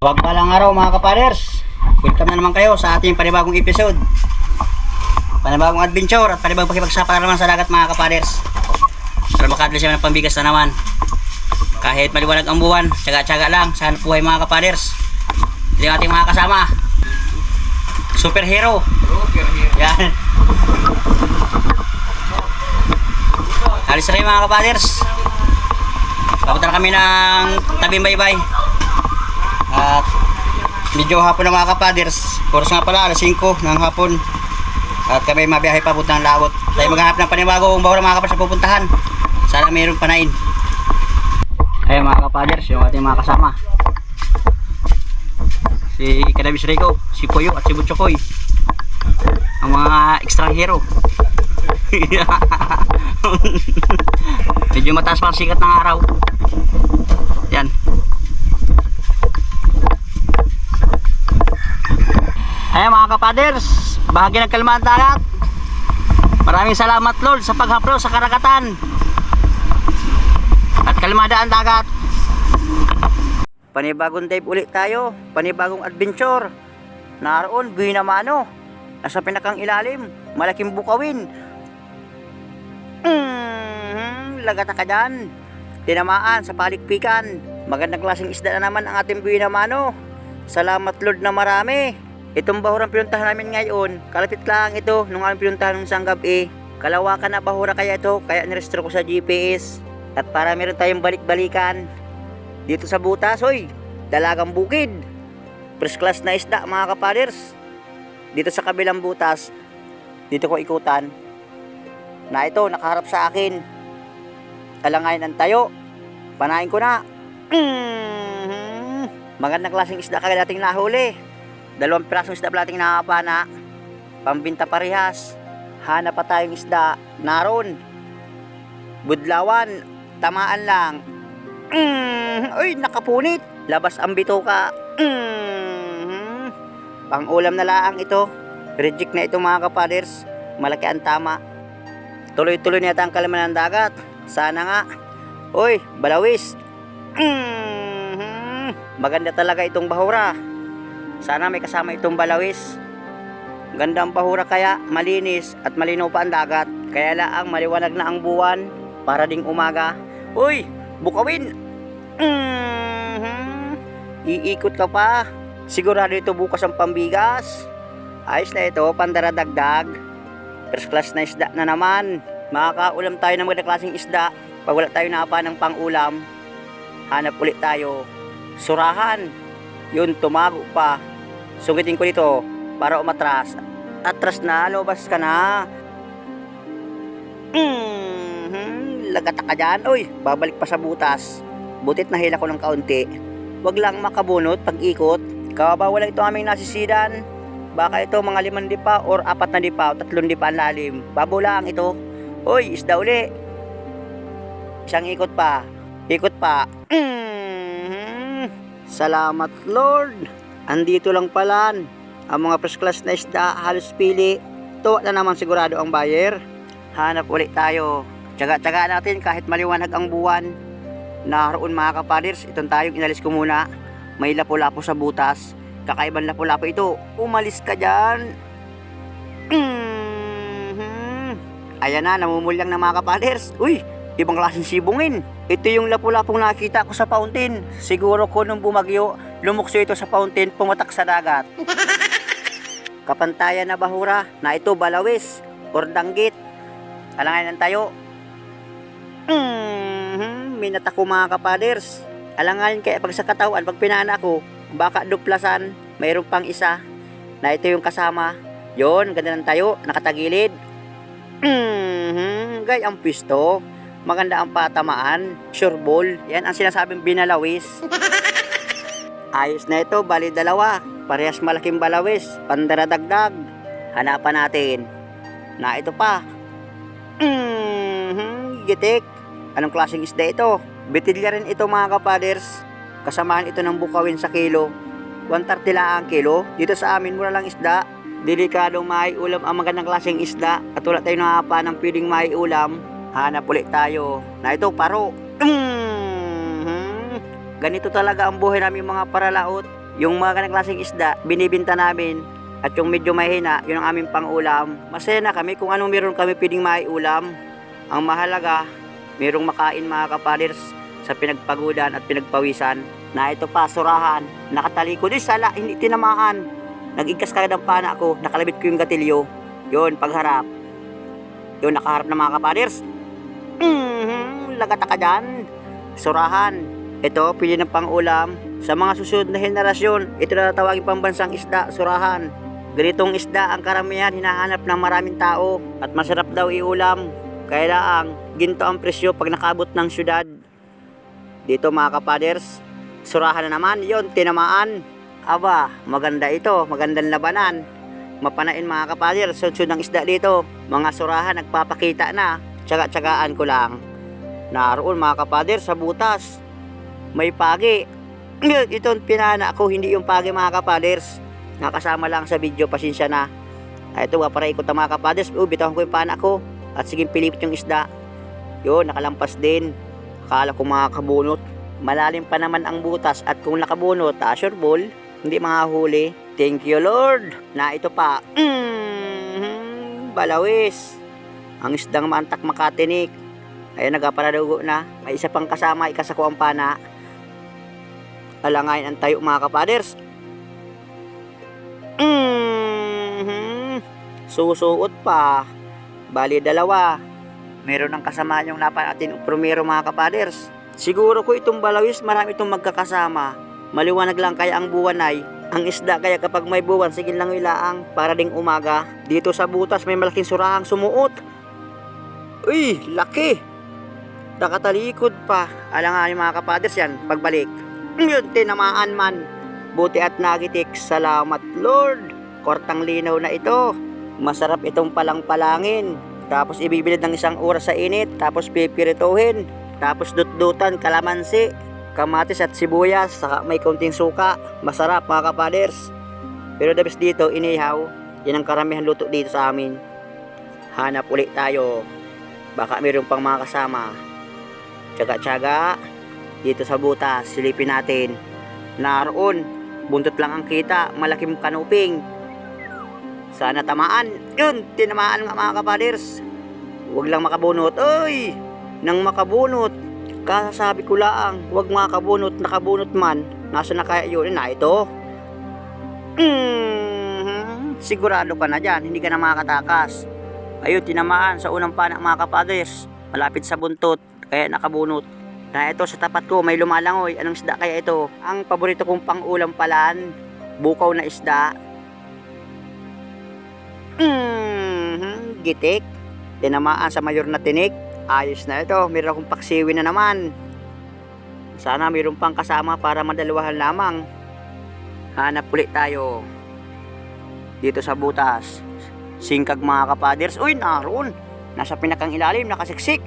Pagpalang araw mga kapaders, welcome na naman kayo sa ating panibagong episode, panibagong adventure at panibagong pakipagsapa na naman sa dagat mga kapaders. Para makadali siya ng pambigas na naman. Kahit maliwanag ang buwan, tsaga-tsaga lang sa hanap buhay mga kapaders. Ito yung ating mga kasama, superhero. Yan. Alis na rin mga kapaders. Papunta na kami ng Tabing Baybay. At medyo hapon na mga kapaders. Oras nga pala, alas 5 ng hapon. At kami mabiyahe pa punta ng Laot. Tayo maghanap ng panibagong bahura mga kapaders sa pupuntahan. Sana mayroong panain. Ayan mga kapaders, yung ating mga kasama. Si Kadabis Rico, si Puyo at si Butchokoy. Ang mga ekstranghero. Medyo mataas pa ang sikat ng araw. Yan. Ayan mga kapaders, bahagi ng kalmahan dagat. Maraming salamat Lord sa paghaplo sa karagatan at kalmadaan dagat. Panibagong dive ulit tayo, panibagong adventure. Naroon, Buena Mano, nasa pinakang ilalim, malaking bukawin. Lagata ka dyan, tinamaan sa palikpikan. Magandang klaseng isda na naman ang ating Buena Mano. Salamat Lord na marami. Itong bahurang pinuntahan namin ngayon, kalapit lang ito nung aming pinuntahan ng isang gabi. Kalawakan na bahura kaya ito, kaya nirestro ko sa GPS. At para meron tayong balik-balikan dito sa butas, oy, dalagang bukid. First class na isda mga kapaders. Dito sa kabilang butas, dito ko ikutan. Na ito, nakaharap sa akin. Alangayin ang tayo. Panahin ko na. Magandang klaseng isda kagad nating nahuli. 2 pirasong isda pala ating nakapana. Pambinta parehas. Hanap pa tayong isda. Naroon. Budlawan. Tamaan lang. Uy, nakapunit. Labas ang bituka. Pang ulam na laang ito. Reject na ito mga kapaders. Malaki ang tama. Tuloy-tuloy na yata ang kalaman ng dagat. Sana nga. Uy, balawis. Maganda talaga itong bahura. Sana may kasama itong balawis. Ganda ang bahura kaya, malinis at malinaw pa ang dagat. Kaya laang maliwanag na ang buwan para ding umaga. Uy, bukawin. Iikot ka pa. Sigurado ito bukas ang pambigas. Ayos na ito, pandaradagdag. First class na isda na naman. Makakaulam tayo ng magandang klaseng isda. Pag wala tayo napa ng pang-ulam, hanap ulit tayo. Surahan. Yun, tumago pa. Sugitin ko dito para umatras. Atras na, lobas ka na. Lagata ka dyan. Uy, babalik pa sa butas. Butit na hila ko ng kaunti. Wag lang makabunot pag ikot. Kawabawa lang ito aming nasisidan. Baka ito mga 5 dipa or 4 na dipa o 3 dipa ang lalim. Babaw lang ito. Uy, isda uli. Isang ikot pa. Ikot pa. Salamat Lord. Andito lang pala ang mga first class na isda, halos pili. Tuwa na naman sigurado ang buyer. Hanap ulit tayo. Tsaga-tsaga natin kahit maliwanag ang buwan. Naroon mga kapaders, itong tayong inalis ko muna. May lapu-lapu sa butas. Kakaibang lapu-lapu ito. Umalis ka dyan. Ayan na, namumulyang na mga kapaders. Uy, ibang klaseng sibungin. Ito yung lapu-lapong nakita ko sa fountain. Siguro ko nung bumagyo, lumukso ito sa fountain, pumatak sa dagat. Kapantayan na bahura na ito balawis or danggit. Alangayin tayo. Minata ko mga kapaders. Alangayin kaya pag sa katawan, pag pinana ko, baka duplasan, mayroon pang isa na ito yung kasama. Yon, ganda ng tayo, nakatagilid. Gay ang pisto. Maganda ang patamaan. Sure ball. Yan ang sinasabing binalawis. Ayos na ito, bali 2. Parehas malaking balawis. Pandaradagdag. Hanapan natin. Na ito pa. Gitik. Anong klaseng isda ito? Bitilya rin ito mga kapaders. Kasamahan ito ng bukawin sa kilo. 130 lang ang kilo. Dito sa amin mura lang isda. Delikadong maiulam ang magandang klaseng isda. At wala tayong nakapa ng pwedeng maiulam. Hanap ulit tayo. Na ito, paro. Ganito talaga ang buhay namin mga paralaot. Yung mga ganang klaseng isda, binibinta namin. At yung medyo mahina, yun ang aming pang-ulam. Masaya na kami kung anong meron kami pwedeng maiulam. Ang mahalaga, merong makain mga kapaders sa pinagpagudan at pinagpawisan. Na ito pa, surahan, nakatalikod. Sala, hindi tinamaan. Nag-igkas kagad ang pana ko, nakalabit ko yung gatilyo. Yun, pagharap. Yun, nakaharap na mga kapaders. Lagata ka dyan. Surahan. Ito, pili ng pang-ulam. Sa mga susunod na henerasyon, ito na tawagin pambansang isda, surahan. Ganitong isda ang karamihan hinahanap ng maraming tao at masarap daw iulam. Kailangan ginto ang presyo pag nakabot ng syudad. Dito mga kapaders, surahan na naman, yon tinamaan. Aba, maganda ito, magandang labanan. Mapanain mga kapaders, sunod ng isda dito. Mga surahan nagpapakita na, tsaga-tsagaan ko lang. Naroon mga kapaders sa butas, may pagi. Itong pinana ko, hindi yung pagi mga kapaders. Nakasama lang sa video, pasensya na. Ito para ikot ang mga kapaders. Bitawan ko yung pana ko at sige pilipit yung isda. Yun, nakalampas din. Akala ko mga kabunot. Malalim pa naman ang butas at kung nakabunot, sure ball, hindi mahuli. Thank you Lord. Na ito pa, balawis. Ang isdang mantak makatinik. Ayun, nagapaladugo na. May isa pang kasama, ikasako ang pana. Alangayin ang tayo mga kapaders. Susuot pa. Bali dalawa. Meron ng kasamaan yung lapan atin promero mga kapaders. Siguro ko itong balawis marami itong magkakasama. Maliwanag lang kaya ang buwan ay ang isda kaya kapag may buwan sige lang ilaang para ding umaga. Dito sa butas may malaking surahang sumuot. Uy, laki. Nakatalikod pa. Alangayin mga kapaders yan pagbalik. Yun, tinamaan man. Buti at nagitik. Salamat Lord. Kortang linaw na ito. Masarap itong palang-palangin. Tapos ibibilid ng isang oras sa init. Tapos pipirituhin. Tapos dutdutan, kalamansi, kamatis at sibuyas. Saka may konting suka. Masarap mga kapaders. Pero the best dito, inihaw. Yan ang karamihan luto dito sa amin. Hanap ulit tayo. Baka mayroon pang mga kasama. Tsaga-tsaga. Dito sa butas, silipin natin. Naroon, buntot lang ang kita, malaking kanuping. Sana tamaan. Yun, tinamaan nga mga kapaders. Huwag lang makabunot. Uy, nang makabunot. Kasasabi ko lang, huwag makabunot, nakabunot man. Nasa na kaya yun na ito? Sigurado ka na dyan, hindi ka na makakatakas. Ayun, tinamaan sa unang pana mga kapaders. Malapit sa buntot, kaya nakabunot. Na ito sa tapat ko may lumalangoy. Anong isda kaya ito? Ang paborito kong pang-ulam palan, bukaw na isda. Gitik. Tinamaan sa mayor na tinik. Ayos na ito. Meron akong paksiwi na naman. Sana mayroon pang kasama para madalawahan lamang. Hanap ulit tayo. Dito sa butas. Singkag mga kapaders. Uy, naroon. Nasa pinakang ilalim, nakasiksik.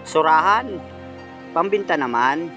Surahan. Pambinta naman.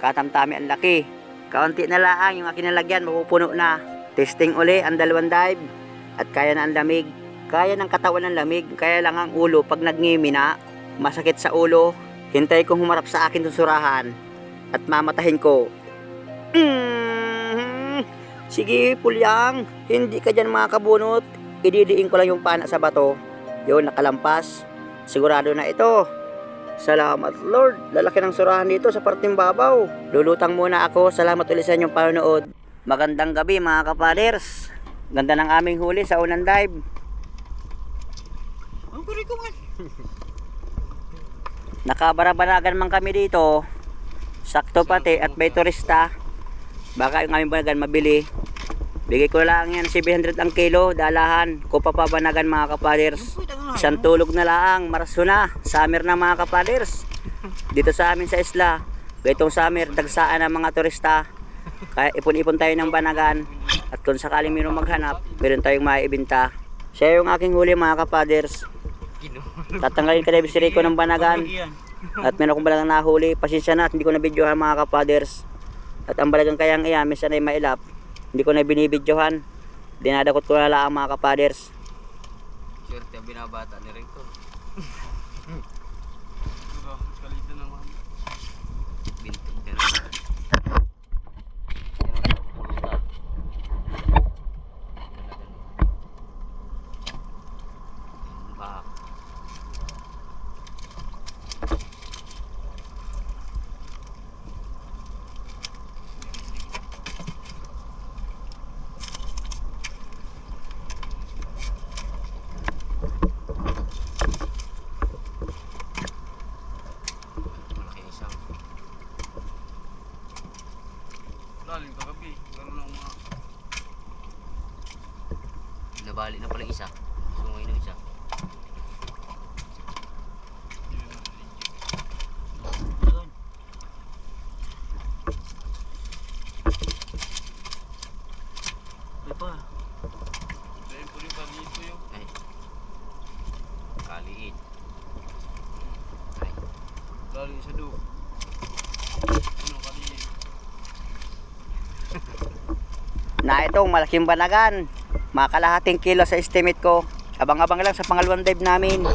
Katamtami ang laki. Kaunti na lang yung aking nalagyan, mapupuno na. Testing uli ang dalawang dive. At kaya na ang lamig. Kaya ng katawan ng lamig. Kaya lang ang ulo pag nagngimi na. Masakit sa ulo. Hintay kong humarap sa akin ng surahan. At mamatahin ko. Sige, pulyang. Hindi ka dyan mga kabunot. Ididiin ko lang yung pana sa bato. Yun, nakalampas. Sigurado na ito. Salamat Lord. Lalaki ng surahan dito sa parting babaw. Lulutang muna ako. Salamat ulit sa inyong panonood. Magandang gabi mga kapaders. Ganda ng aming huli sa unang dive. Ang kuri ko man. Nakabarabanagan man kami dito. Sakto pati at may turista. Baka yung aming banagan mabili. Bigay ko lang yan 700 ang kilo. Dalahan ko papabanagan mga kapaders. Isang tulog na lang. Maraso na. Summer na mga kapaders. Dito sa amin sa isla. Gaitong summer dagsaan ng mga turista. Kaya ipon-ipon tayo ng banagan. At kung sakaling mayroong maghanap, meron tayong maibinta. Siya yung aking huli mga kapaders. Tatanggalin ka na si Rico ng banagan. At meron akong balagang nahuli. Pasensya na at hindi ko na videohan mga kapaders. At ang balagang kayang iyan, minsan ay mailap. Hindi ko na binibidyohan. Dinadakot ko na lang mga kapaders. Sure, yung binabata ni Rico. Bintog ka na. nabali na pala isa. Sungay na isa. Ay pa. Dahil po rin palito yung Ay. Kaliit. Ay. lalo sa do. Ano kanina? Na itong malaking banagan. Mga kalahating kilo sa estimate ko. Abang-abang lang sa pangalawang dive namin.